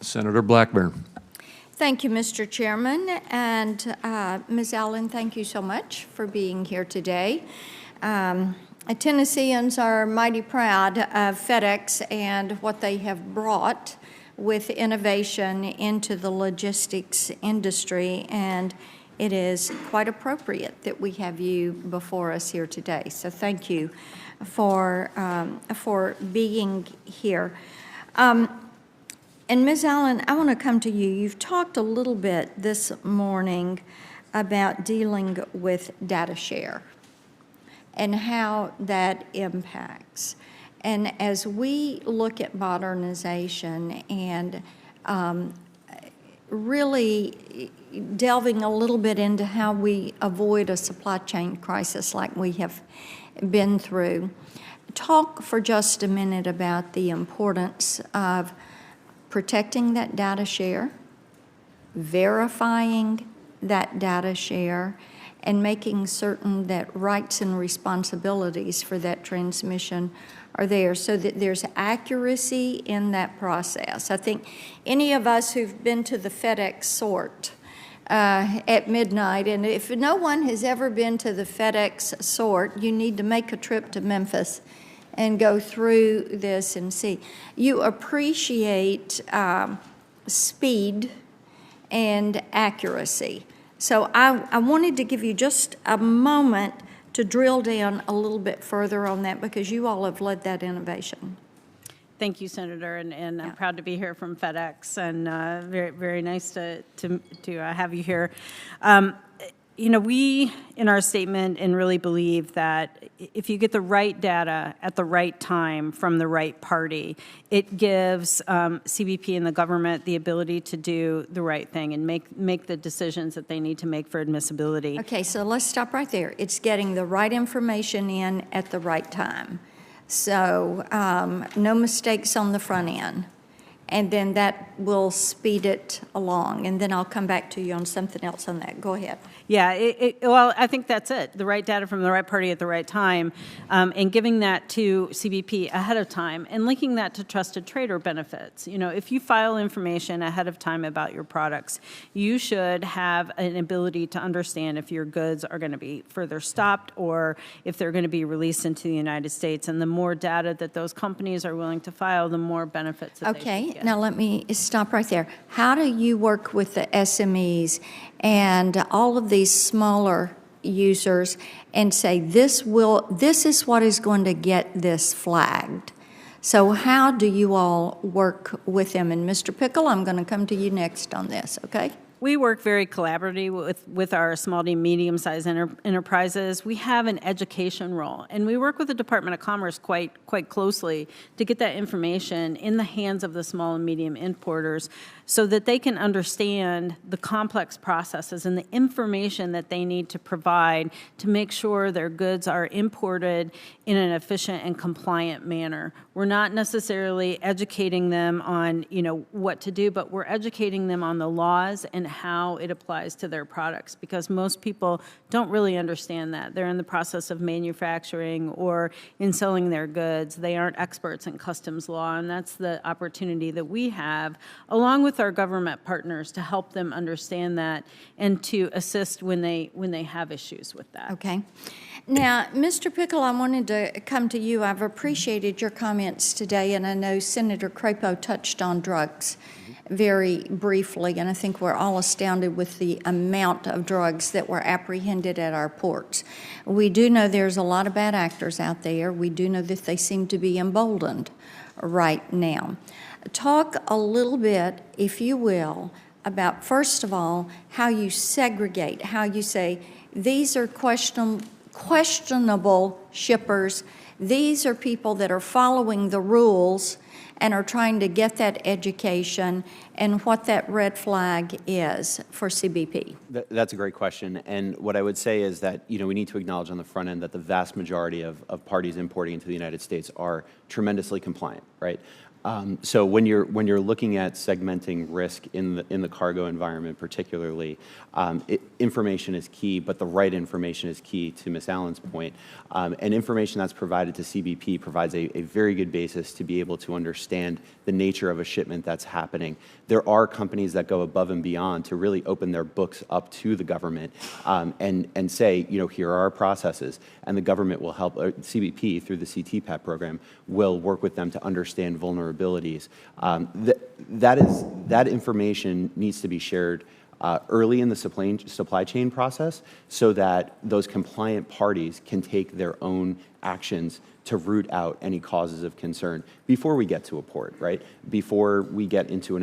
Senator Blackburn. Thank you, Mr. Chairman. And Ms. Allen, thank you so much for being here today. Tennesseans are mighty proud of FedEx and what they have brought with innovation into the logistics industry, and it is quite appropriate that we have you before us here today. So thank you for being here. And Ms. Allen, I want to come to you. You've talked a little bit this morning about dealing with data share and how that impacts. And as we look at modernization and really delving a little bit into how we avoid a supply chain crisis like we have been through, talk for just a minute about the importance of protecting that data share, verifying that data share, and making certain that rights and responsibilities for that transmission are there so that there's accuracy in that process. I think any of us who've been to the FedEx sort at midnight, and if no one has ever been to the FedEx sort, you need to make a trip to Memphis and go through this and see. You appreciate speed and accuracy. So I wanted to give you just a moment to drill down a little bit further on that because you all have led that innovation. Thank you, Senator, and I'm proud to be here from FedEx, and very, very nice to have you here. You know, we, in our statement, and really believe that if you get the right data at the right time from the right party, it gives CBP and the government the ability to do the right thing and make the decisions that they need to make for admissibility. Okay, so let's stop right there. It's getting the right information in at the right time. So no mistakes on the front end. And then that will speed it along. And then I'll come back to you on something else on that. Go ahead. Yeah, well, I think that's it. The right data from the right party at the right time, and giving that to CBP ahead of time, and linking that to trusted trader benefits. You know, if you file information ahead of time about your products, you should have an ability to understand if your goods are going to be further stopped or if they're going to be released into the United States. And the more data that those companies are willing to file, the more benefits that they should get. Now let me stop right there. How do you work with the SMEs and all of these smaller users and say this is what is going to get this flagged? So how do you all work with them? And Mr. Pickle, I'm going to come to you next on this, okay? We work very collaboratively with our small to medium-sized enterprises. We have an education role, and we work with the Department of Commerce quite closely to get that information in the hands of the small and medium importers so that they can understand the complex processes and the information that they need to provide to make sure their goods are imported in an efficient and compliant manner. We're not necessarily educating them on, you know, what to do, but we're educating them on the laws and how it applies to their products, because most people don't really understand that. They're in the process of manufacturing or in selling their goods. They aren't experts in customs law, and that's the opportunity that we have, along with our government partners, to help them understand that and to assist when they have issues with that. Okay. Now, Mr. Pickle, I wanted to come to you. I've appreciated your comments today, and I know Senator Crapo touched on drugs very briefly, and I think we're all astounded with the amount of drugs that were apprehended at our ports. We do know there's a lot of bad actors out there. We do know that they seem to be emboldened right now. Talk a little bit, if you will, about, first of all, how you segregate, how you say, these are questionable shippers. These are people that are following the rules and are trying to get that education, and what that red flag is for CBP? That's a great question. And what I would say is that, you know, we need to acknowledge on the front end that the vast majority of parties importing into the United States are tremendously compliant, right? So when you're looking at segmenting risk in the cargo environment, particularly, information is key, but the right information is key. To Ms. Allen's point, and information that's provided to CBP provides a very good basis to be able to understand the nature of a shipment that's happening. There are companies that go above and beyond to really open their books up to the government and say, here are our processes, and the government will help. CBP through the CTPAT program will work with them to understand vulnerabilities. That information needs to be shared early in the supply chain process so that those compliant parties can take their own actions to root out any causes of concern before we get to a port, right? Before we get into an